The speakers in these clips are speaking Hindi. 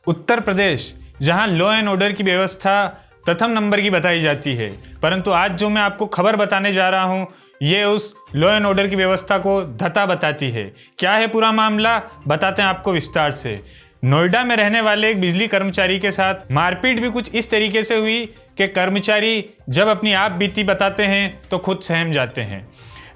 उत्तर प्रदेश, जहां लॉ एंड ऑर्डर की व्यवस्था प्रथम नंबर की बताई जाती है, परंतु आज जो मैं आपको खबर बताने जा रहा हूं, ये उस लॉ एंड ऑर्डर की व्यवस्था को धता बताती है। क्या है पूरा मामला, बताते हैं आपको विस्तार से। नोएडा में रहने वाले एक बिजली कर्मचारी के साथ मारपीट भी कुछ इस तरीके से हुई कि कर्मचारी जब अपनी आप बीती बताते हैं तो खुद सहम जाते हैं।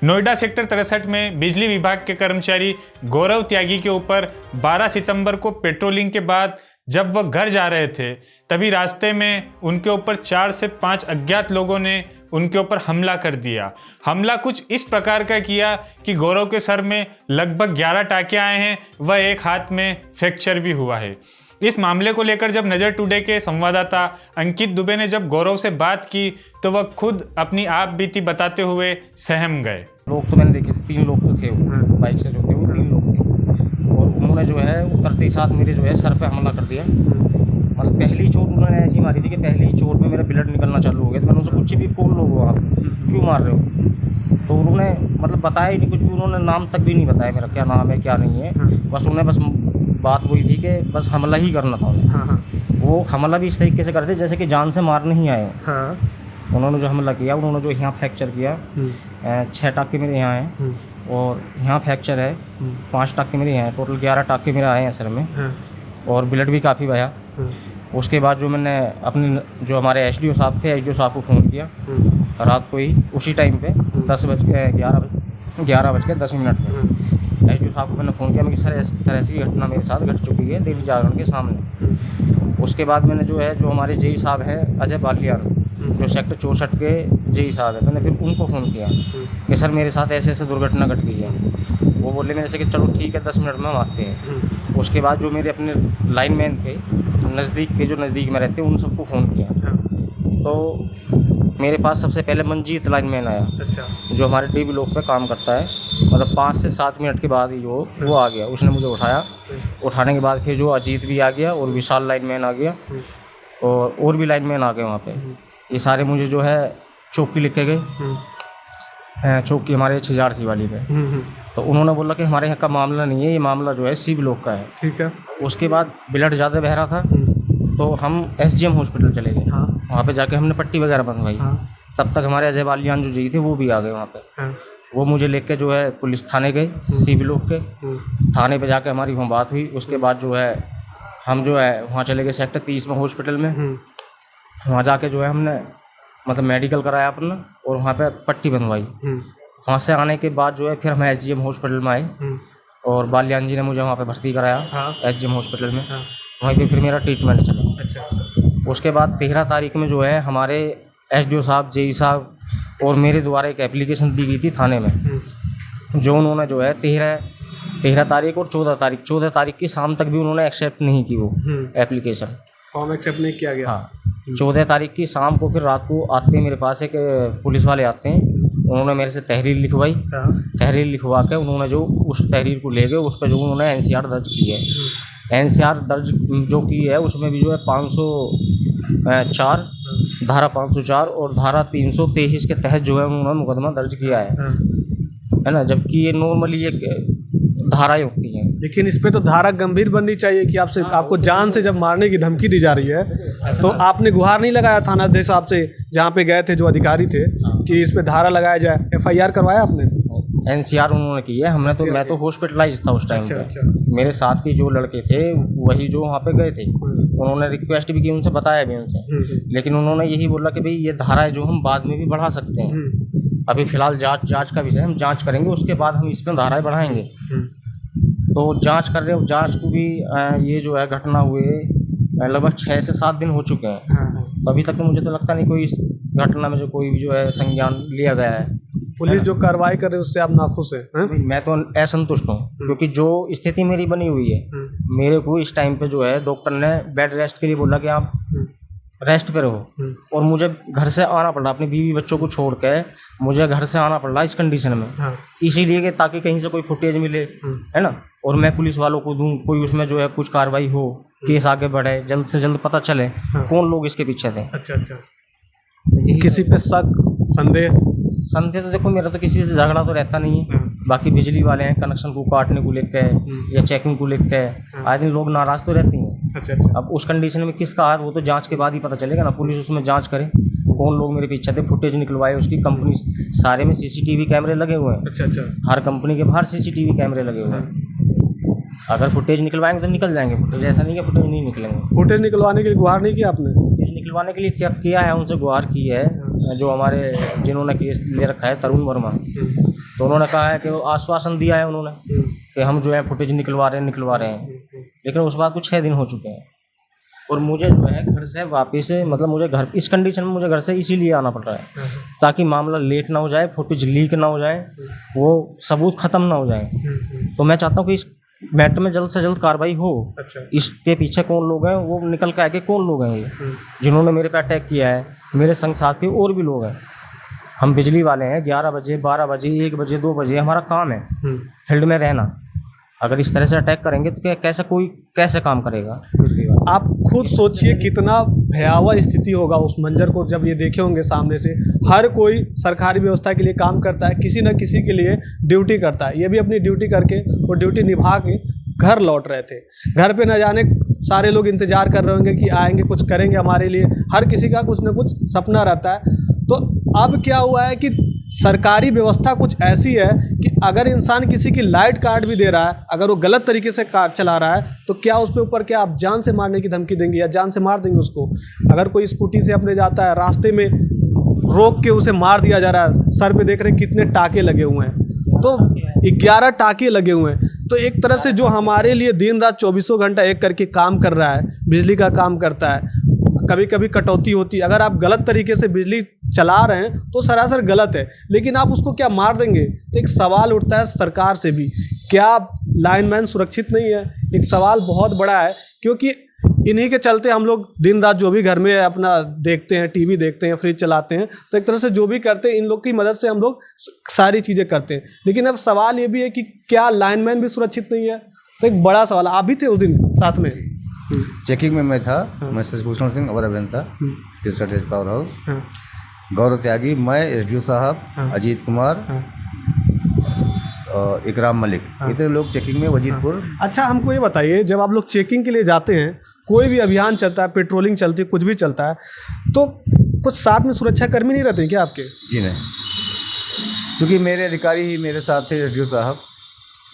नोएडा सेक्टर 63 में बिजली विभाग के कर्मचारी गौरव त्यागी के ऊपर 12 सितंबर को पेट्रोलिंग के बाद जब वह घर जा रहे थे, तभी रास्ते में उनके ऊपर 4 से 5 अज्ञात लोगों ने उनके ऊपर हमला कर दिया। हमला कुछ इस प्रकार का किया कि गौरव के सर में लगभग 11 टाँके आए हैं, वह एक हाथ में फ्रैक्चर भी हुआ है। इस मामले को लेकर जब नज़र टुडे के संवाददाता अंकित दुबे ने जब गौरव से बात की तो वह खुद अपनी आप बीती बताते हुए सहम गए। लोग तो मैंने देखे 3 लोग तो थे, वो बाइक से जो थे वो 3 लोग थे, और उन्होंने जो है उतरते ही साथ मेरे जो है सर पे हमला कर दिया। मतलब पहली चोट उन्होंने ऐसी मारी थी कि पहली चोट में मेरा ब्लड निकलना चालू हो गया। तो मैंने उनसे पूछी भी कौन लोग हो आप, क्यों मार रहे हो? तो उन्होंने मतलब बताया ही नहीं कुछ भी, उन्होंने नाम तक भी नहीं बताया मेरा क्या नाम है क्या नहीं है। बस बात वही थी कि बस हमला ही करना था उन्हें। वो हमला भी इस तरीके से करते जैसे कि जान से मारने ही आए। उन्होंने जो हमला किया, उन्होंने जो यहाँ फ्रैक्चर किया, 6 टाँके मेरे यहाँ हैं और यहाँ फ्रैक्चर है, 5 टाँके मेरे यहाँ हैं, टोटल 11 टाँके मेरे आए हैं सर में, और ब्लड भी काफ़ी बहा। उसके बाद जो मैंने अपने जो हमारे एसडीओ साहब थे, एसडीओ साहब को फ़ोन किया रात को ही उसी टाइम पे 11:10 पे एसडीओ साहब को मैंने फ़ोन किया। मैं कि सर इस तरह से घटना मेरे साथ घट चुकी है दिल्ली जागरण के सामने। उसके बाद मैंने जो है जो हमारे जेई साहब हैं अजय बालियान, जो सेक्टर 64 के जेई साहब है, मैंने फिर उनको फ़ोन किया कि सर मेरे साथ ऐसे ऐसे दुर्घटना घट गई है। वो बोले मेरे से कि चलो ठीक है 10 मिनट में हम आते हैं। उसके बाद जो मेरे अपने लाइनमैन थे नज़दीक के, जो नज़दीक में रहते हैं, उन सबको फ़ोन किया। तो मेरे पास सबसे पहले मंजीत लाइनमैन आया। अच्छा। जो हमारे डी ब्लॉक पे काम करता है। मतलब 5 से 7 मिनट के बाद ही जो वो आ गया, उसने मुझे उठाया। उठाने के बाद फिर जो अजीत भी आ गया और विशाल लाइनमैन आ गया और भी लाइनमैन आ गए वहाँ पे। ये सारे मुझे जो है चौकी लिख के गए, चौकी हमारे छिजारसी वाली पे। तो उन्होंने बोला कि हमारे यहाँ का मामला नहीं है, ये मामला जो है सी ब्लॉक का है। ठीक है। उसके बाद ब्लड ज़्यादा बह रहा था तो हम एसजीएम हॉस्पिटल चले गए। वहाँ पे जाके हमने पट्टी वगैरह बनवाई। तब तक हमारे अजय बालियान जो जी थे वो भी आ गए वहाँ पे। वो मुझे लेके जो है पुलिस थाने गए, सी ब्लॉक के थाने पे जाके हमारी वहाँ बात हुई। उसके बाद जो है हम जो है वहाँ चले गए सेक्टर 30 में हॉस्पिटल में। वहाँ जाके जो है हमने मतलब मेडिकल कराया अपना और वहाँ पे पट्टी बनवाई। वहाँ से आने के बाद जो है फिर हम एसजीएम हॉस्पिटल में आए और बालियान जी ने मुझे वहाँ पे भर्ती कराया एसजीएम हॉस्पिटल में। वहीं पे फिर मेरा ट्रीटमेंट चला। अच्छा। उसके बाद 13 तारीख में जो है हमारे एसडीओ साहब, जेई साहब और मेरे द्वारा एक एप्लीकेशन दी गई थी थाने में, जो उन्होंने जो है 13 तारीख और 14 तारीख की शाम तक भी उन्होंने एक्सेप्ट नहीं की वो एप्लीकेशन। फॉर्म एक्सेप्ट नहीं किया गया। हाँ। 14 तारीख की शाम को फिर रात को आते हैं मेरे पास एक पुलिस वाले आते हैं, उन्होंने मेरे से तहरीर लिखवाई। तहरीर लिखवा के उन्होंने जो उस तहरीर को ले गए, उस पर जो उन्होंने एनसीआर दर्ज की है। एनसीआर दर्ज जो की है उसमें भी जो है 504 धारा 504 और धारा 323 के तहत जो है उन्होंने मुकदमा दर्ज किया है ना, जबकि ये नॉर्मली एक धाराएं होती हैं। लेकिन इस पे तो धारा गंभीर बननी चाहिए कि आपको जान से जब मारने की धमकी दी जा रही है तो आपने गुहार नहीं लगाया थानाध्यक्ष साहब से, जहाँ पे गए थे जो अधिकारी थे, कि इस पे धारा लगाया जाए? एफआईआर करवाया आपने? एनसीआर उन्होंने की है। मैं तो हॉस्पिटलाइज था उस टाइम पे। मेरे साथ के जो लड़के थे वही जो वहाँ पे गए थे, उन्होंने रिक्वेस्ट भी की, उनसे बताया भी उनसे, लेकिन उन्होंने यही बोला कि भाई ये धारा है जो हम बाद में भी बढ़ा सकते हैं। अभी फिलहाल जांच का विषय, हम जांच करेंगे, उसके बाद हम इसमें धाराएं बढ़ाएंगे। तो जांच कर रहे हो, जांच को भी ये जो है घटना हुए लगभग 6 से 7 दिन हो चुके हैं। तो अभी तक तो मुझे तो लगता नहीं कोई इस घटना में जो कोई भी जो है संज्ञान लिया गया है। पुलिस जो कार्रवाई कर रही है उससे आप नाखुश हैं? मैं तो असंतुष्ट हूँ, क्योंकि जो स्थिति मेरी बनी हुई है, मेरे को इस टाइम पे जो है डॉक्टर ने बेड रेस्ट के लिए बोला कि आप रेस्ट पे रहो, और मुझे घर से आना पड़ रहा, अपनी बीवी बच्चों को छोड़ के मुझे घर से आना पड़ रहा इस कंडीशन में। इसीलिए कि ताकि कहीं से कोई फुटेज मिले, है ना, और मैं पुलिस वालों को दूं, कोई उसमें जो है कुछ कार्रवाई हो, केस आगे बढ़े, जल्द से जल्द पता चले कौन लोग इसके पीछे थे। अच्छा। किसी पे शक, संदेह तो देखो मेरा तो किसी से झगड़ा तो रहता नहीं है। बाकी बिजली वाले हैं, कनेक्शन को काटने को लेकर या चेकिंग को लेकर आए दिन लोग नाराज तो रहते हैं। अच्छा अच्छा। अब उस कंडीशन में किसका हाथ, वो तो जांच के बाद ही पता चलेगा ना। पुलिस उसमें जांच करे कौन लोग मेरे पीछे थे, फुटेज निकलवाए उसकी। कंपनी सारे में सीसीटीवी कैमरे लगे हुए हैं, अच्छा अच्छा। हर कंपनी के बाहर सीसीटीवी कैमरे लगे हुए हैं। अगर फुटेज निकलवाएंगे तो निकल जाएंगे फुटेज, ऐसा नहीं है फुटेज नहीं निकलेंगे। फुटेज निकलवाने के लिए गुहार नहीं किया आपने? फुटेज निकलवाने के लिए क्या किया है, उनसे गुहार की है, जो हमारे जिन्होंने केस ले रखा है तरुण वर्मा, तो उन्होंने कहा है कि वो आश्वासन दिया है उन्होंने कि हम जो है फुटेज निकलवा रहे हैं, लेकिन उस बात को 6 दिन हो चुके हैं। और मुझे जो है घर से वापस, मतलब मुझे घर इस कंडीशन में मुझे घर से इसीलिए आना पड़ रहा है ताकि मामला लेट ना हो जाए, फुटेज लीक ना हो जाए, वो सबूत ख़त्म ना हो जाए। तो मैं चाहता हूँ कि इस मैटर में जल्द से जल्द कार्रवाई हो। अच्छा। इसके पीछे कौन लोग हैं वो निकल के आके कौन लोग हैं ये जिन्होंने मेरे पे अटैक किया है। मेरे संग साथ के और भी लोग हैं। हम बिजली वाले हैं, 11 बजे 12 बजे 1 बजे 2 बजे हमारा काम है फील्ड में रहना। अगर इस तरह से अटैक करेंगे तो कैसे काम करेगा बिजली वाला? आप खुद सोचिए कितना भयावह स्थिति होगा उस मंजर को जब ये देखे होंगे सामने से। हर कोई सरकारी व्यवस्था के लिए काम करता है, किसी न किसी के लिए ड्यूटी करता है। ये भी अपनी ड्यूटी करके वो ड्यूटी निभा के घर लौट रहे थे। घर पे न जाने सारे लोग इंतजार कर रहे होंगे कि आएंगे कुछ करेंगे हमारे लिए। हर किसी का कुछ न कुछ सपना रहता है। तो अब क्या हुआ है कि सरकारी व्यवस्था कुछ ऐसी है कि अगर इंसान किसी की लाइट काट भी दे रहा है, अगर वो गलत तरीके से कार चला रहा है, तो क्या उस पे ऊपर क्या आप जान से मारने की धमकी देंगे या जान से मार देंगे उसको? अगर कोई स्कूटी से अपने जाता है, रास्ते में रोक के उसे मार दिया जा रहा है, सर पे देख रहे हैं कितने टाके लगे हुए हैं, तो 11 टाके लगे हुए हैं। तो एक तरह से जो हमारे लिए दिन रात 24 घंटा एक करके काम कर रहा है, बिजली का काम करता है, कभी कभी कटौती होती है। अगर आप गलत तरीके से बिजली चला रहे हैं तो सरासर गलत है, लेकिन आप उसको क्या मार देंगे? तो एक सवाल उठता है सरकार से भी, क्या लाइनमैन सुरक्षित नहीं है? एक सवाल बहुत बड़ा है, क्योंकि इन्हीं के चलते हम लोग दिन रात जो भी घर में अपना देखते हैं, टीवी देखते हैं, फ्रिज चलाते हैं, तो एक तरह से जो भी करते हैं इन लोग की मदद से हम लोग सारी चीज़ें करते हैं। लेकिन अब सवाल ये भी है कि क्या लाइनमैन भी सुरक्षित नहीं है? तो एक बड़ा सवाल। आप भी थे उस दिन साथ में? चेकिंग में मैं था। मैं सचिभूषण सिंह, अवर अभियंता, 63 पावर हाउस, गौरव त्यागी, मैं, एसडीओ साहब, अजीत कुमार और इकराम मलिक, इतने लोग चेकिंग में वजीदपुर। अच्छा, हमको ये बताइए, जब आप लोग चेकिंग के लिए जाते हैं, कोई भी अभियान चलता है, पेट्रोलिंग चलती है, कुछ भी चलता है, तो कुछ साथ में सुरक्षा कर्मी नहीं रहते हैं क्या आपके? जी नहीं, क्योंकि मेरे अधिकारी ही मेरे साथ थे, एसडीओ साहब,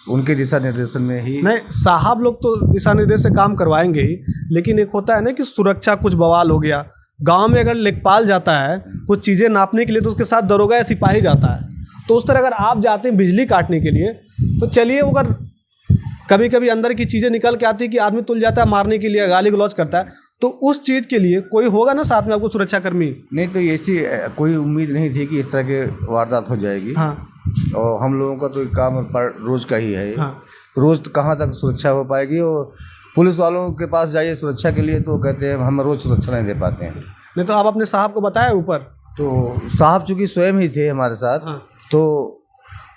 उनके दिशा निर्देशन में ही। नहीं, साहब लोग तो दिशा निर्देश से काम करवाएंगे ही, लेकिन एक होता है ना कि सुरक्षा कुछ बवाल हो गया, गांव में अगर लेखपाल जाता है कुछ चीज़ें नापने के लिए तो उसके साथ दरोगा या सिपाही जाता है। तो उस तरह अगर आप जाते हैं बिजली काटने के लिए, तो चलिए अगर कभी कभी अंदर की चीज़ें निकल के आती है कि आदमी तुल जाता है मारने के लिए, गाली गलौज करता है, तो उस चीज़ के लिए कोई होगा ना साथ में आपको सुरक्षाकर्मी? नहीं, तो ऐसी कोई उम्मीद नहीं थी कि इस तरह के वारदात हो जाएगी। हाँ। और हम लोगों का तो काम पर रोज़ का ही है। हाँ। तो रोज़ कहाँ तक सुरक्षा हो पाएगी? और पुलिस वालों के पास जाइए सुरक्षा के लिए तो कहते हैं हम रोज़ सुरक्षा नहीं दे पाते हैं। नहीं तो आप अपने साहब को बताया ऊपर? तो साहब चूँकि स्वयं ही थे हमारे साथ। हाँ। तो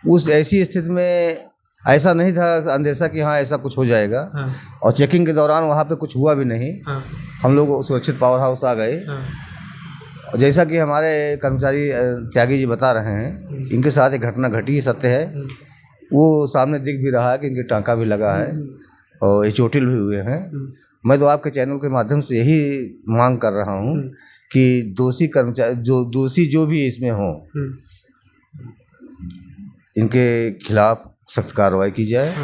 उस ऐसी स्थिति में ऐसा नहीं था अंदेशा कि हाँ ऐसा कुछ हो जाएगा। हाँ। और चेकिंग के दौरान वहाँ पे कुछ हुआ भी नहीं। हाँ। हम लोग सुरक्षित पावर हाउस आ गए। हाँ। और जैसा कि हमारे कर्मचारी त्यागी जी बता रहे हैं, इनके साथ एक घटना घटी, सत्य है, वो सामने दिख भी रहा है कि इनके टाँका भी लगा है और ये चोटिल भी हुए हैं। मैं तो आपके चैनल के माध्यम से यही मांग कर रहा हूँ कि दोषी कर्मचारी जो भी इसमें हों, इनके खिलाफ सख्त कार्रवाई की जाए।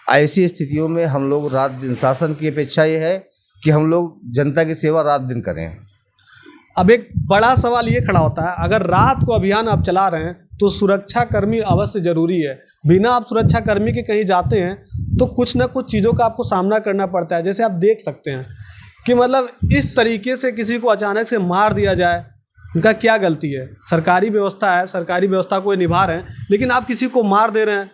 ऐसी स्थितियों में हम लोग रात दिन, शासन की अपेक्षा ये है कि हम लोग जनता की सेवा रात दिन करें। अब एक बड़ा सवाल ये खड़ा होता है, अगर रात को अभियान आप चला रहे हैं तो सुरक्षा कर्मी अवश्य जरूरी है। बिना आप सुरक्षा कर्मी के कहीं जाते हैं तो कुछ ना कुछ चीज़ों का आपको सामना करना पड़ता है। जैसे आप देख सकते हैं कि मतलब इस तरीके से किसी को अचानक से मार दिया जाए, उनका क्या गलती है? सरकारी व्यवस्था है, सरकारी व्यवस्था को ये निभा रहे हैं, लेकिन आप किसी को मार दे रहे हैं,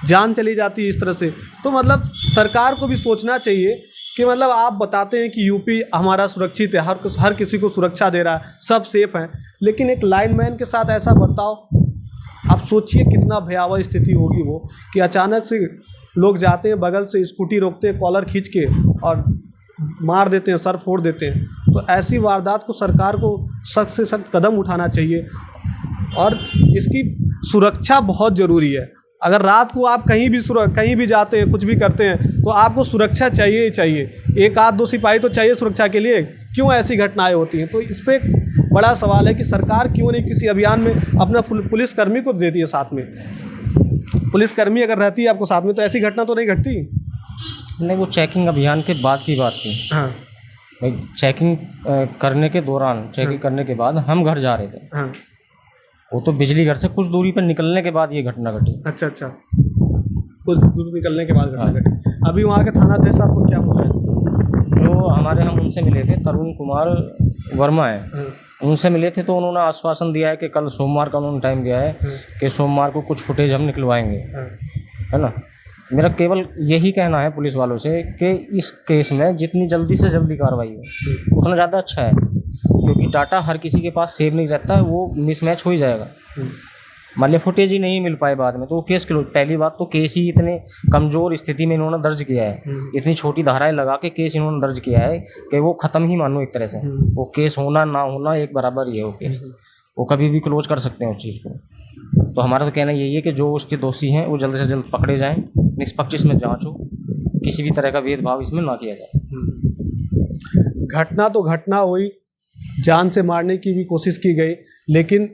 जान चली जाती है इस तरह से। तो मतलब सरकार को भी सोचना चाहिए कि मतलब आप बताते हैं कि यूपी हमारा सुरक्षित है, हर किसी को सुरक्षा दे रहा है, सब सेफ हैं, लेकिन एक लाइनमैन के साथ ऐसा बर्ताव, आप सोचिए कितना भयावह स्थिति होगी वो, कि अचानक से लोग जाते हैं, बगल से स्कूटी रोकते हैं, कॉलर खींच के और मार देते हैं, सर फोड़ देते हैं। तो ऐसी वारदात को सरकार को सख्त से सख्त कदम उठाना चाहिए और इसकी सुरक्षा बहुत ज़रूरी है। अगर रात को आप कहीं भी जाते हैं, कुछ भी करते हैं, तो आपको सुरक्षा चाहिए ही चाहिए, एक आध दो सिपाही तो चाहिए सुरक्षा के लिए, क्यों ऐसी घटनाएं होती हैं? तो इस पर एक बड़ा सवाल है कि सरकार क्यों नहीं किसी अभियान में अपना पुलिसकर्मी को देती है साथ में। पुलिसकर्मी अगर रहती है आपको साथ में तो ऐसी घटना तो नहीं घटती। नहीं, वो चेकिंग अभियान के बाद की बात थी। हाँ भाई चेकिंग करने के दौरान, चेकिंग करने के बाद हम घर जा रहे थे। हाँ, वो तो बिजली घर से कुछ दूरी पर निकलने के बाद ये घटना घटी। अच्छा अच्छा, कुछ दूर निकलने के बाद घटना घटी। अभी वहाँ के थाना अध्यक्ष आपको क्या बोल रहे हैं? जो हमारे हम उनसे मिले थे, तरुण कुमार वर्मा है, हाँ, उनसे मिले थे तो उन्होंने आश्वासन दिया है कि कल सोमवार का उन्होंने टाइम दिया है कि सोमवार को कुछ फुटेज हम निकलवाएंगे, हाँ, है ना। मेरा केवल यही कहना है पुलिस वालों से कि इस केस में जितनी जल्दी से जल्दी कार्रवाई हो उतना ज़्यादा अच्छा है, क्योंकि डाटा हर किसी के पास सेव नहीं रहता है, वो मिसमैच हो ही जाएगा। मान लिया फुटेज ही नहीं मिल पाए बाद में तो वो केस क्लोज। पहली बात तो केस ही इतने कमज़ोर स्थिति में इन्होंने दर्ज किया है, इतनी छोटी धाराएं लगा के केस इन्होंने दर्ज किया है कि वो ख़त्म ही मानो एक तरह से। वो केस होना ना होना एक बराबर ही है, वो केस वो कभी भी क्लोज कर सकते हैं उस चीज़ को। तो हमारा तो कहना यही है कि जो उसके दोषी हैं वो जल्द से जल्द पकड़े जाएं, निष्पक्ष इसमें जांच हो, किसी भी तरह का भेदभाव इसमें ना किया जाए। घटना तो घटना हुई, जान से मारने की भी कोशिश की गई, लेकिन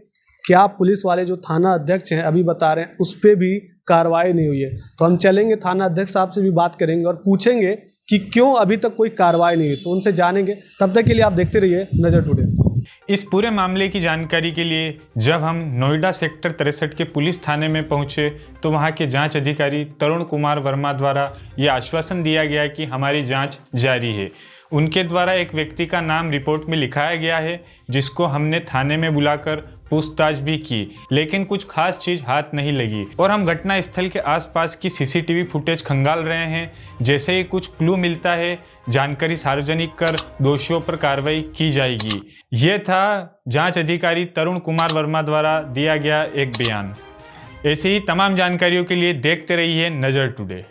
क्या पुलिस वाले जो थाना अध्यक्ष हैं अभी बता रहे हैं उस पर भी कार्रवाई नहीं हुई है। तो हम चलेंगे थाना अध्यक्ष साहब से भी बात करेंगे और पूछेंगे कि क्यों अभी तक कोई कार्रवाई नहीं हुई, तो उनसे जानेंगे। तब तक के लिए आप देखते रहिए नज़र टुडे। इस पूरे मामले की जानकारी के लिए जब हम नोएडा सेक्टर 63 के पुलिस थाने में पहुंचे तो वहां के जांच अधिकारी तरुण कुमार वर्मा द्वारा ये आश्वासन दिया गया कि हमारी जांच जारी है। उनके द्वारा एक व्यक्ति का नाम रिपोर्ट में लिखाया गया है जिसको हमने थाने में बुलाकर पूछताछ भी की, लेकिन कुछ खास चीज हाथ नहीं लगी और हम घटना स्थल के आसपास की सीसीटीवी फुटेज खंगाल रहे हैं। जैसे ही कुछ क्लू मिलता है जानकारी सार्वजनिक कर दोषियों पर कार्रवाई की जाएगी। ये था जांच अधिकारी तरुण कुमार वर्मा द्वारा दिया गया एक बयान। ऐसी ही तमाम जानकारियों के लिए देखते रहिए नज़र टुडे।